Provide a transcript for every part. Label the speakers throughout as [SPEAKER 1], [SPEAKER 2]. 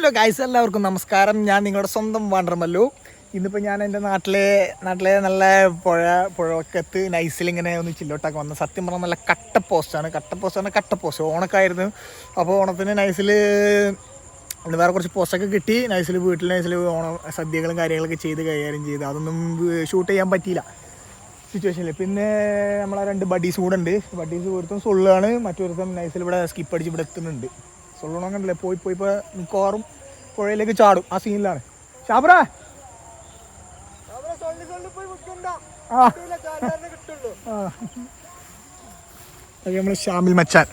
[SPEAKER 1] Hello guys, എല്ലാവർക്കും നമസ്കാരം. ഞാൻ നിങ്ങളുടെ സ്വന്തം വാണ്ടർമല്ലു. ഇന്നിപ്പോൾ ഞാൻ എൻ്റെ നാട്ടിലെ നല്ല പുഴവക്കത്ത് നൈസിലിങ്ങനെ ഒന്ന് ചില്ലോട്ടാക്കി വന്നു. സത്യം പറഞ്ഞാൽ നല്ല കട്ട പോസ്റ്റ് ഓണക്കായിരുന്നു. അപ്പോൾ ഓണത്തിന് നൈസിൽ വേറെ കുറച്ച് പോസ്റ്റൊക്കെ കിട്ടി. വീട്ടിൽ ഓണം സദ്യകളും കാര്യങ്ങളൊക്കെ ചെയ്ത് കൈകാര്യം ചെയ്ത് അതൊന്നും ഷൂട്ട് ചെയ്യാൻ പറ്റിയില്ല സിറ്റുവേഷനിൽ. പിന്നെ നമ്മളെ 2 ബഡീസ് കൂടെ ഉണ്ട്. ഒരുത്തം സൊള്ളാണ്, മറ്റൊരുത്തം നൈസിൽ ഇവിടെ സ്കിപ്പ് അടിച്ച് ഇവിടെ എത്തുന്നുണ്ട്. സൊള്ളണങ്ങനല്ലേ പോയി ഇപ്പോൾ മിക്കവാറും പുഴയിലേക്ക് ചാടും. ആ സീനിലാണ് ഷാബ്ര. നമ്മൾ ഷാമിൽ മച്ചാൻ.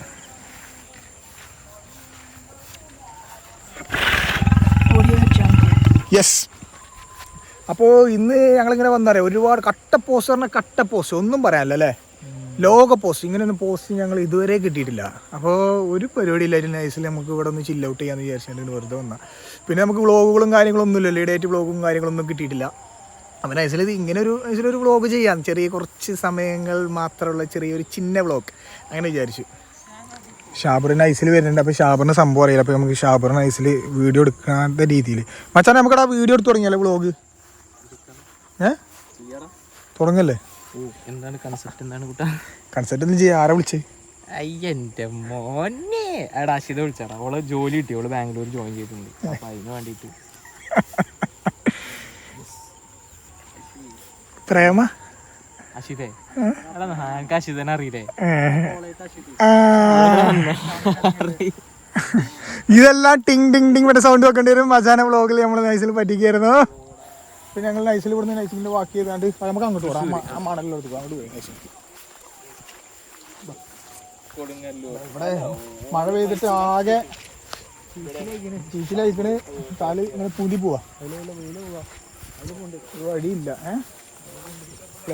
[SPEAKER 1] യെസ്. അപ്പോൾ ഇന്ന് ഞങ്ങളിങ്ങനെ വന്നറിയാം, ഒരുപാട് കട്ട പോസ്റ്റ് ഒന്നും പറയാനല്ലോ അല്ലേ. ലോക പോസ്റ്റ് ഇങ്ങനെയൊന്നും പോസ്റ്റ് ഞങ്ങൾ ഇതുവരെ കിട്ടിയിട്ടില്ല. അപ്പോൾ ഒരു പരിപാടിയില്ലായിരുന്നു. നൈസിൽ നമുക്ക് ഇവിടെ ഒന്ന് ചില്ല് ഔട്ട് ചെയ്യാമെന്ന് വിചാരിച്ചിട്ടുണ്ടെങ്കിൽ വെറുതെ വന്നാൽ. പിന്നെ നമുക്ക് വ്ളോഗുകളും കാര്യങ്ങളൊന്നും ഇല്ലല്ലോ, ഡേറ്റ് വ്ളോഗും കാര്യങ്ങളൊന്നും കിട്ടിയിട്ടില്ല. അപ്പോൾ നൈസിൽ നൈസിലൊരു വ്ളോഗ് ചെയ്യാം, കുറച്ച് സമയങ്ങൾ മാത്രമുള്ള ചെറിയൊരു ചിന്ന വ്ളോഗ് അങ്ങനെ വിചാരിച്ചു. ഷാബറിന് നൈസിൽ വരുന്നുണ്ട്. അപ്പോൾ ഷാബറിന് സംഭവം അറിയില്ല. അപ്പോൾ നമുക്ക് ഷാബറിന് നൈസിൽ വീഡിയോ എടുക്കാത്ത രീതിയിൽ മച്ചാനെ നമുക്കടാ വീഡിയോ എടുത്ത് തുടങ്ങിയല്ലേ വ്ളോഗ് തുടങ്ങല്ലേ.
[SPEAKER 2] എന്താണ് കൺസെപ്റ്റ്?
[SPEAKER 1] കൺസെപ്റ്റ് ഒന്നും ചെയ്യാം. ആരാ വിളിച്ചേ?
[SPEAKER 2] അയ്യന്റെ മോനെ എടാ അശിത വിളിച്ചാടാ. അവള് ജോലി കിട്ടി, അവള് ബാംഗ്ലൂർ ജോയിൻ ചെയ്തിട്ടുണ്ട്. അപ്പൊ അതിന് വേണ്ടിട്ട്
[SPEAKER 1] പ്രേമ
[SPEAKER 2] അശിതേ എടാ എനിക്ക് അശിതനെ അറിയില്ലേ?
[SPEAKER 1] ഇതെല്ലാം ടിങ് ടിങ് ടിങ് മറ്റേ സൗണ്ട് വെക്കേണ്ടി വരും. മജാന വ്ളോഗിൽ നമ്മൾ നൈസിൽ പറ്റിക്കായിരുന്നു. പിന്നെ ഞങ്ങൾ നൈസിൽ ഇവിടുന്ന് നൈസിലിൻ്റെ വാക്ക് ചെയ്താണ്ട് നമുക്ക് അങ്ങോട്ട് പോകാം. ആ മണലിലോട്ട് അങ്ങോട്ട് പോയി നൈസിലേക്ക്. ഇവിടെ മഴ പെയ്തിട്ട് ആകെ ചീച്ചിലയക്കണ്. കാല് ഇങ്ങനെ പൂതി പോവാ. വഴിയില്ല.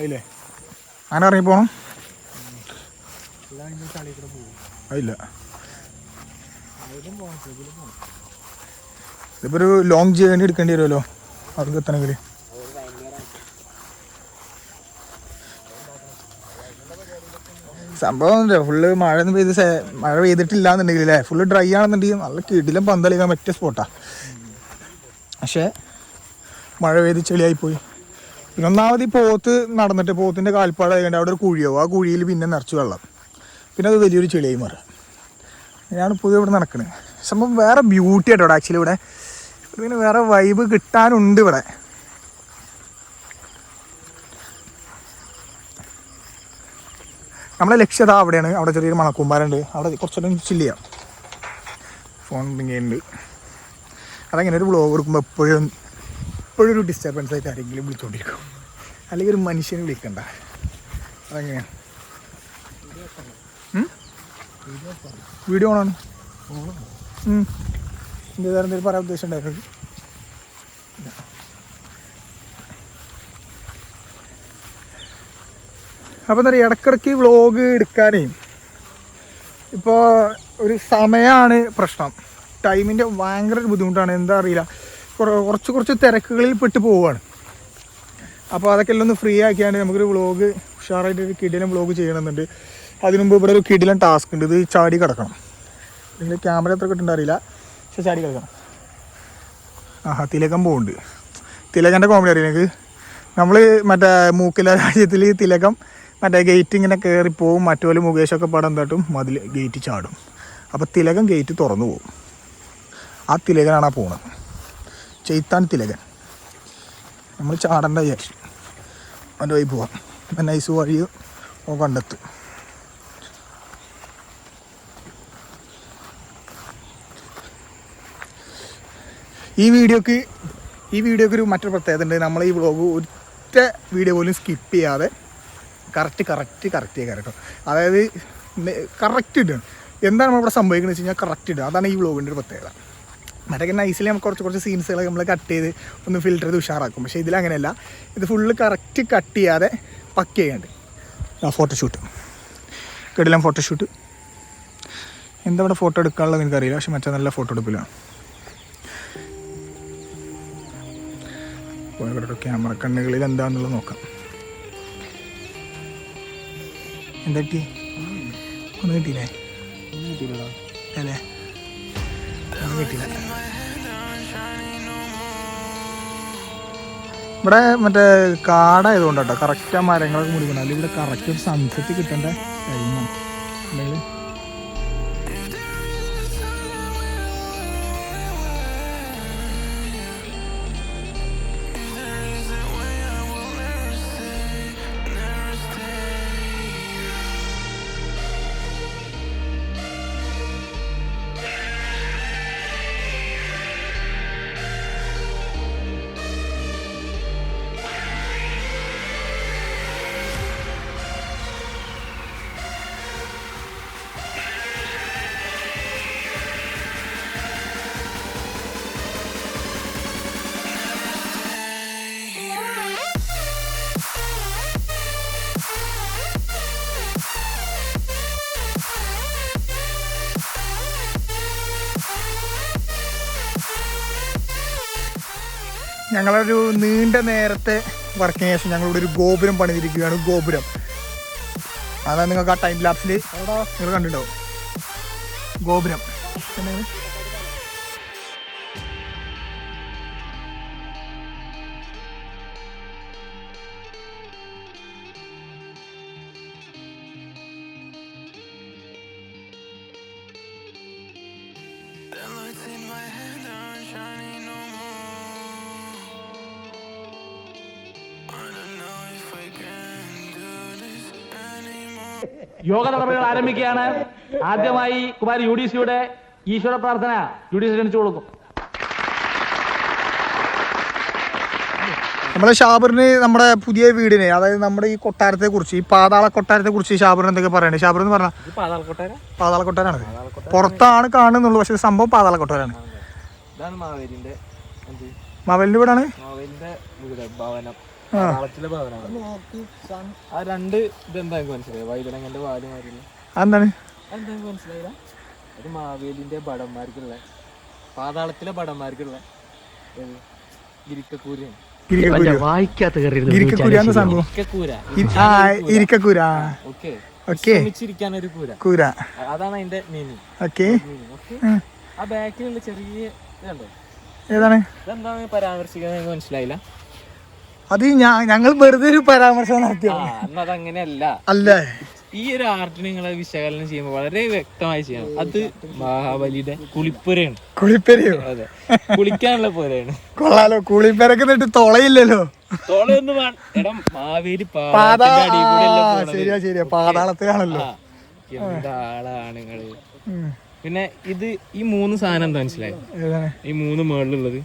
[SPEAKER 1] ഇല്ലേ അങ്ങനെ ഇറങ്ങി പോണം. അതില്ല, ഇതിപ്പോൾ ഒരു ലോങ് ജേർണി എടുക്കേണ്ടി വരുമല്ലോ അവർക്ക് എത്തണമെങ്കിൽ. സംഭവം ഫുള്ള് മഴ പെയ്തിട്ടില്ല എന്നുണ്ടെങ്കിൽ അല്ലേ, ഫുള്ള് ഡ്രൈ ആണെന്നുണ്ടെങ്കിൽ നല്ല കിടിലം പന്തളിക്കാൻ പറ്റിയ സ്പോട്ടാണ്. പക്ഷേ മഴ പെയ്ത് ചെളിയായിപ്പോയി. പിന്നെ ഒന്നാമത് ഈ നടന്നിട്ട് പോത്തിൻ്റെ കാൽപ്പാടായതുകൊണ്ട് അവിടെ ഒരു കുഴിയാവും. ആ കുഴിയിൽ പിന്നെ നിറച്ച് വെള്ളം, പിന്നെ അത് വലിയൊരു ചെളിയായി മാറുക. ഞാനിപ്പോൾ പുതിയ ഇവിടെ നടക്കണത്. സംഭവം വേറെ ബ്യൂട്ടി ആട്ടോ ഇവിടെ. ആക്ച്വലി ഇവിടെ പിന്നെ വേറെ വൈബ് കിട്ടാനുണ്ട് ഇവിടെ. നമ്മളെ ലക്ഷ്യത അവിടെയാണ്. അവിടെ ചെറിയൊരു മണക്കൂമ്പാരുണ്ട്. അവിടെ കുറച്ചുകൂടെ ചില്ല് ചെയ്യാം. ഫോൺ ഉണ്ട്. അതങ്ങനെ ഒരു വ്ളോഗ് കൊടുക്കുമ്പോൾ എപ്പോഴും ഒരു ഡിസ്റ്റർബൻസ് ആയിട്ട് ആരെങ്കിലും വിളിച്ചുകൊണ്ടിരിക്കും, അല്ലെങ്കിൽ ഒരു മനുഷ്യനെ വിളിക്കണ്ട. അതെങ്ങനെയാണ് വീഡിയോ ഓണാണ്. എന്തെങ്കിലും പറയാൻ ഉദ്ദേശം ഉണ്ടായിരുന്നു. അപ്പോൾ എന്താ പറയുക, ഇടയ്ക്കിടയ്ക്ക് വ്ളോഗ് എടുക്കാനേ ഇപ്പോൾ ഒരു സമയമാണ് പ്രശ്നം. ടൈമിൻ്റെ ഭയങ്കര ബുദ്ധിമുട്ടാണ്. എന്താ അറിയില്ല, കുറച്ച് തിരക്കുകളിൽ പെട്ട് പോവുകയാണ്. അപ്പോൾ അതൊക്കെ എല്ലാം ഒന്ന് ഫ്രീ ആക്കിയാണ്ട് നമുക്കൊരു വ്ളോഗ് ഉഷാറായിട്ടൊരു കിടിലം വ്ളോഗ് ചെയ്യണമെന്നുണ്ട്. അതിനു മുമ്പ് ഇവിടെ ഒരു കിടിലം ടാസ്ക് ഉണ്ട്. ഇത് ചാടി കിടക്കണം. ഇതിൻ്റെ ക്യാമറ എത്ര കിട്ടുന്നുണ്ടറിയില്ല, പക്ഷെ ചാടി കിടക്കണം. തിലകം പോകുന്നുണ്ട്. തിലകൻ്റെ കോമഡി അറിയാം എനിക്ക്. നമ്മൾ മറ്റേ മൂക്കില രാജ്യത്തിൽ തിലകം മറ്റേ ഗേറ്റ് ഇങ്ങനെ കയറിപ്പോവും. മറ്റുപോലെ മുകേഷൊക്കെ പടം എന്താട്ടും മതിൽ ഗേറ്റ് ചാടും. അപ്പോൾ തിലകൻ ഗേറ്റ് തുറന്നു പോകും. ആ തിലകനാണ് ആ പോകുന്നത്, ചെയ്ത്താൻ തിലകൻ. നമ്മൾ ചാടേണ്ട വിചാരിച്ചു അവൻ്റെ വഴി പോവാം. നൈസ് വഴി കണ്ടെത്തും. ഈ വീഡിയോക്ക് ഒരു മറ്റൊരു പ്രത്യേകത ഉണ്ട്. നമ്മൾ ഈ വ്ളോഗ് ഒറ്റ വീഡിയോ പോലും സ്കിപ്പ് ചെയ്യാതെ കറക്റ്റ് ചെയ്യാൻ കേട്ടോ. അതായത് കറക്റ്റ് ഇടണം. എന്താണ് നമ്മളിവിടെ സംഭവിക്കുന്നത് വെച്ച് കഴിഞ്ഞാൽ കറക്റ്റ് ഇടുക. അതാണ് ഈ വ്ളോഗിൻ്റെ ഒരു പ്രത്യേകത. മറ്റൊക്കെ നൈസിൽ നമുക്ക് കുറച്ച് സീൻസുകളൊക്കെ നമ്മൾ കട്ട് ചെയ്ത് ഒന്ന് ഫിൽറ്റർ ചെയ്ത് ഉഷാറാക്കും. പക്ഷേ ഇതിലങ്ങനെയല്ല. ഇത് ഫുള്ള് കറക്റ്റ് കട്ട് ചെയ്യാതെ പക്ക് ചെയ്യാണ്ട്. ഫോട്ടോഷൂട്ട്, കിടിലം ഫോട്ടോഷൂട്ട്. എന്താ ഇവിടെ ഫോട്ടോ എടുക്കാനുള്ളത് എനിക്കറിയില്ല, പക്ഷെ മറ്റേ നല്ല ഫോട്ടോ എടുപ്പിലാണ്. ക്യാമറ കണ്ണുകളിൽ എന്താണെന്നുള്ളത് നോക്കാം. എന്താ കിട്ടി? ഒന്നും കിട്ടിയില്ലേ? അല്ലേ കിട്ടില്ല. ഇവിടെ മറ്റേ കാടായതുകൊണ്ട് കേട്ടോ കറക്റ്റ് ആ മരങ്ങളൊക്കെ മുറിക്കണം, അല്ലെങ്കിൽ ഇവിടെ കറക്റ്റ് ഒരു സൺസെറ്റ് കിട്ടേണ്ട ടൈമാണ്. അല്ലെങ്കിൽ ഞങ്ങളൊരു നീണ്ട നേരത്തെ വർക്കിന് ശേഷം ഞങ്ങളിവിടെ ഒരു ഗോപുരം പണിതിരിക്കുകയാണ്. ഗോപുരം അതാണ് നിങ്ങൾക്ക് ആ ടൈം ലാപ്സിൽ നിങ്ങൾ കണ്ടിട്ടുണ്ടാവും. ഗോപുരം
[SPEAKER 3] യോഗ നടപടികൾ ആരംഭിക്കുകയാണ്. ആദ്യമായി കുമാരി UDCയുടെ ഈശ്വര പ്രാർത്ഥന UDC ക്ഷണിച്ചു കൊടുക്കും.
[SPEAKER 1] നമ്മളെ ഷാബറിന് നമ്മുടെ പുതിയ വീടിനെ, അതായത് നമ്മുടെ ഈ കൊട്ടാരത്തെ കുറിച്ച്, ഈ പാതാള കൊട്ടാരത്തെ കുറിച്ച് ഷാബറിന് എന്തൊക്കെ പറയണ്ടേ? ഷാബർ എന്ന് പറഞ്ഞാൽ പാതാള കൊട്ടാരാണ്. പുറത്താണ് കാണുന്നുള്ളൂ, പക്ഷെ സംഭവം പാതാള കൊട്ടാരാണ്. മവലിന്റെ വീടാണ്. എന്താണ്
[SPEAKER 2] മാവേലിന്റെ ഭടന്മാർക്കുള്ള, പാതാളത്തിലെ ഭടന്മാർക്കുള്ള ഗിരിക്കക്കൂരയാണ്.
[SPEAKER 1] കൂര
[SPEAKER 2] അതാണ് അതിന്റെ മീനിങ്. ആ ബാക്കിലുള്ള ചെറിയ ഇതുണ്ടോ,
[SPEAKER 1] ഏതാണ്
[SPEAKER 2] ഇതെന്താണ് പരാമർശിക്കുന്നത് മനസ്സിലായില്ല.
[SPEAKER 1] അത് ഞങ്ങൾ വെറുതെ ഒരു പരാമർശം നടത്തിയ
[SPEAKER 2] അതങ്ങനെയല്ല.
[SPEAKER 1] അല്ലേ,
[SPEAKER 2] ഈ ഒരു ആർട്ട് നിങ്ങളെ വിശകലനം ചെയ്യുമ്പോൾ വളരെ വ്യക്തമായി ചെയ്യണം. അത് മഹാബലിയുടെ കുളിപ്പുരയാണ്.
[SPEAKER 1] കുളിപ്പരയോ?
[SPEAKER 2] അതെ, കുളിക്കാനുള്ള പുരയാണ്.
[SPEAKER 1] കൊള്ളാലോ, കുളിപ്പരക്ക് എന്നിട്ട് തുളയില്ലല്ലോ.
[SPEAKER 2] തോളൊന്നും മാവേലി
[SPEAKER 1] ശരിയാ ശരിയാ, പാതാളത്തിലാണല്ലോ.
[SPEAKER 2] എന്താളാണ് നിങ്ങള്. പിന്നെ ഇത് ഈ മൂന്ന് സാധനം എന്താ മനസ്സിലായോ? ഈ മൂന്ന് മേളിലുള്ളത്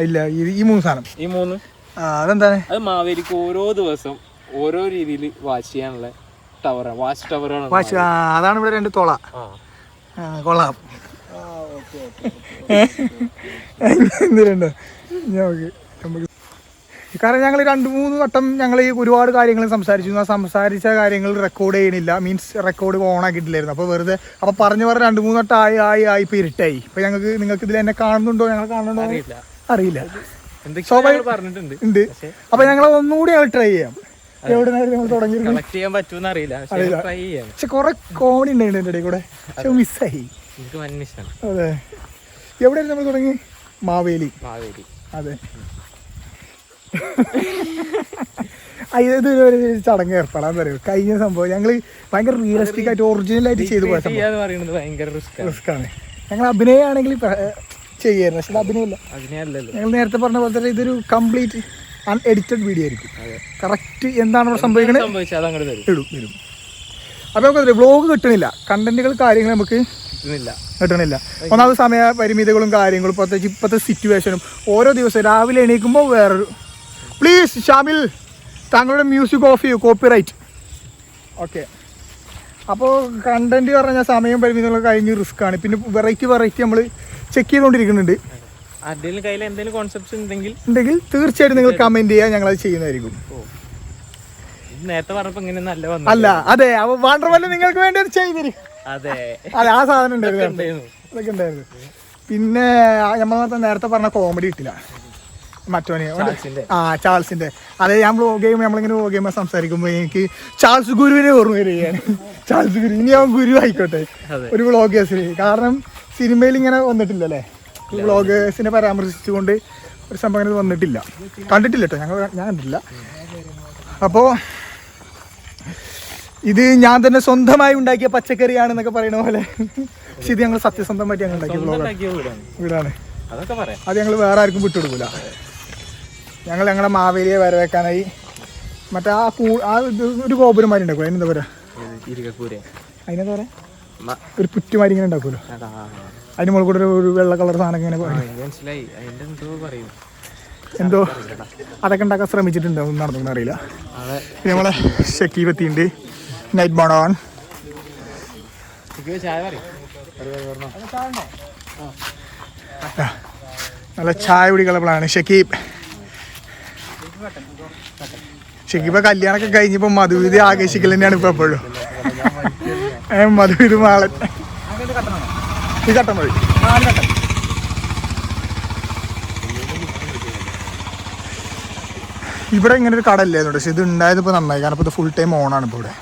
[SPEAKER 1] ഇല്ല, ഈ മൂന്ന് സാധനം,
[SPEAKER 2] ഈ മൂന്ന്
[SPEAKER 1] അതെന്താണ്?
[SPEAKER 2] അത് മാവേലിക്ക് ഓരോ ദിവസം ഓരോ രീതിയിൽ വാച്ച് ചെയ്യാനുള്ള ടവറാണ്, വാച്ച് ടവറാണ്.
[SPEAKER 1] അതാണ് ഇവിടെ രണ്ട് തുള. കൊള്ളാം. എന്തിനുണ്ടോ കാരണം ഞങ്ങൾ 2-3 വട്ടം ഞങ്ങൾ ഈ ഒരുപാട് കാര്യങ്ങൾ സംസാരിച്ചു. ആ സംസാരിച്ച കാര്യങ്ങൾ റെക്കോർഡ് ചെയ്യണില്ല, മീൻസ് റെക്കോർഡ് ഓൺ ആക്കിയിട്ടില്ലായിരുന്നു. അപ്പോൾ വെറുതെ അപ്പോൾ പറഞ്ഞു 2-3 വട്ടം ആയി ഇപ്പോൾ ഇരുട്ടായി. ഇപ്പോൾ നിങ്ങൾക്ക് ഇതിൽ എന്നെ കാണുന്നുണ്ടോ, ഞങ്ങൾ കാണുന്നുണ്ടോ അറിയില്ല.
[SPEAKER 2] പറഞ്ഞിട്ടുണ്ട്
[SPEAKER 1] ഉണ്ട്. അപ്പോൾ ഞങ്ങൾ ഒന്നുകൂടി ഞങ്ങൾ ട്രൈ ചെയ്യാം. എവിടെ നമ്മൾ തുടങ്ങിയിരുന്നു, പക്ഷെ കുറെ കോമഡി ഉണ്ടായിരുന്നു എൻ്റെ ഇടയിൽ കൂടെ, പക്ഷെ മിസ്സായി. അതെ, എവിടെയായിരുന്നു നമ്മൾ തുടങ്ങി? മാവേലി. അതെ, ഇത് ഒരു ചടങ്ങ് ഏർപ്പെടാന്ന് പറയും. കഴിഞ്ഞ സംഭവം ഞങ്ങൾ ഭയങ്കര റിയലിസ്റ്റിക് ആയിട്ട് ഒറിജിനൽ ആയിട്ട് ചെയ്തു പോയ റിസ്ക് ആണ്. ഞങ്ങൾ അഭിനയമാണെങ്കിൽ ചെയ്യായിരുന്നു, പക്ഷെ അഭിനയമില്ല. ഞങ്ങൾ നേരത്തെ പറഞ്ഞ പോലെ തന്നെ ഇതൊരു കംപ്ലീറ്റ് അൺഎഡിറ്റഡ് വീഡിയോ ആയിരിക്കും. കറക്റ്റ് എന്താണ് സംഭവിക്കുന്നത് ഇടും. അപ്പോൾ നമുക്ക് വ്ലോഗ് കിട്ടണില്ല, കണ്ടന്റുകൾ കാര്യങ്ങൾ നമുക്ക് കിട്ടണില്ല. ഒന്നാമത് സമയ പരിമിതികളും കാര്യങ്ങളും, ഇപ്പോഴത്തെ സിറ്റുവേഷനും. ഓരോ ദിവസവും രാവിലെ എണീക്കുമ്പോൾ വേറൊരു. പ്ലീസ് ഷാമിൽ, താങ്കളുടെ മ്യൂസിക് ഓഫ് ചെയ്യൂ, കോപ്പിറൈറ്റ്. ഓക്കെ, അപ്പോൾ കണ്ടന്റ് പറഞ്ഞാൽ സമയം പരിമിതികളൊക്കെ കഴിഞ്ഞ് റിസ്ക് ആണ്. പിന്നെ വെറൈറ്റി നമ്മൾ ചെക്ക് ചെയ്തുകൊണ്ടിരിക്കുന്നുണ്ട്. ഉണ്ടെങ്കിൽ തീർച്ചയായിട്ടും നിങ്ങൾ കമന്റ് ചെയ്യുക, ഞങ്ങളത് ചെയ്യുന്നതായിരിക്കും. അല്ല, അതെ, വാണ്ടർമല്ല നിങ്ങൾക്ക് വേണ്ടി അത് ചെയ്തിരിക്കും. അതെ, ആ സാധനം ഉണ്ടായിരുന്നു, അതൊക്കെ ഉണ്ടായിരുന്നു. പിന്നെ നമ്മൾ നേരത്തെ പറഞ്ഞ കോമഡി കിട്ടില്ല, മറ്റോനെ ചാൾസിന്റെ. അതെ, ഞാൻ വ്ലോഗ് ചെയ്യുമ്പോൾ നമ്മളിങ്ങനെ വ്ലോഗ് ചെയ്യുമ്പോൾ സംസാരിക്കുമ്പോൾ എനിക്ക് ചാൾസ് ഗുരുവിനെ ഓർമ്മ വരികയാണ്. ചാൾസ് ഗുരു, ഇനി അവൻ ഗുരു ആയിക്കോട്ടെ ഒരു വ്ലോഗേഴ്സിന്. കാരണം സിനിമയിൽ ഇങ്ങനെ വന്നിട്ടില്ലല്ലേ വ്ലോഗേഴ്സിനെ പരാമർശിച്ചുകൊണ്ട് ഒരു സംഭവം അങ്ങനെ വന്നിട്ടില്ല, കണ്ടിട്ടില്ല കേട്ടോ, ഞാൻ കണ്ടിട്ടില്ല. അപ്പോൾ ഇത് ഞാൻ തന്നെ സ്വന്തമായി ഉണ്ടാക്കിയ പച്ചക്കറിയാണെന്നൊക്കെ പറയുന്ന പോലെ, പക്ഷെ ഇത് ഞങ്ങൾ സത്യസന്ധമായിട്ട് ഞങ്ങൾ ഉണ്ടാക്കിയ വീടാണ്. അത് ഞങ്ങൾ വേറെ ആർക്കും വിട്ടുകൊടുക്കില്ല. ഞങ്ങൾ ഞങ്ങളുടെ മാവേലിയെ വരവേക്കാനായി മറ്റേ ആ ഒരു ഗോപുരമാരി ഉണ്ടാക്കുമല്ലോ, അതിനെന്താ പറയുക, അതിനെന്താ പറയുക, ഒരു പുറ്റുമാരി ഇങ്ങനെ ഉണ്ടാക്കുമല്ലോ, അതിന് മുകളിൽ കൂടെ ഒരു വെള്ള കളർ സാധനം ഇങ്ങനെ എന്തോ അതൊക്കെ ഉണ്ടാക്കാൻ ശ്രമിച്ചിട്ടുണ്ട്, ഒന്നും നടന്നു അറിയില്ല. നമ്മളെ ഷക്കീബ് എത്തിയുണ്ട്, നൈറ്റ് മോണോൺ. നല്ല ചായ കുടിക്കുള്ള പ്ലാനാണ് ഷക്കീബ്. ഷക്കീബ് കല്യാണമൊക്കെ കഴിഞ്ഞപ്പോൾ മധുവിധി ആഘോഷിക്കൽ തന്നെയാണ് ഇപ്പൊ എപ്പോഴും. മധുവിധി മാളൻ ഈ കട്ടൻ മതി. ഇവിടെ ഇങ്ങനെ ഒരു കട ഇല്ലായിരുന്നു, പക്ഷെ ഇത് ഉണ്ടായത് ഇപ്പോൾ നന്നായി, കാരണം ഇപ്പോൾ ഇത് ഫുൾ ടൈം ഓണാണ് ഇപ്പോൾ ഇവിടെ.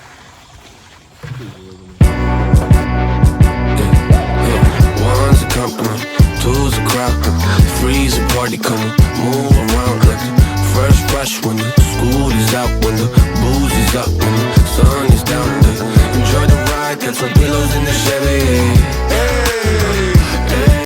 [SPEAKER 1] Tools are cropping, freeze a party coming, move around like fresh when the school is out, when the booze is up, when the sun is down. Enjoy the ride, catch some pillows in the Chevy.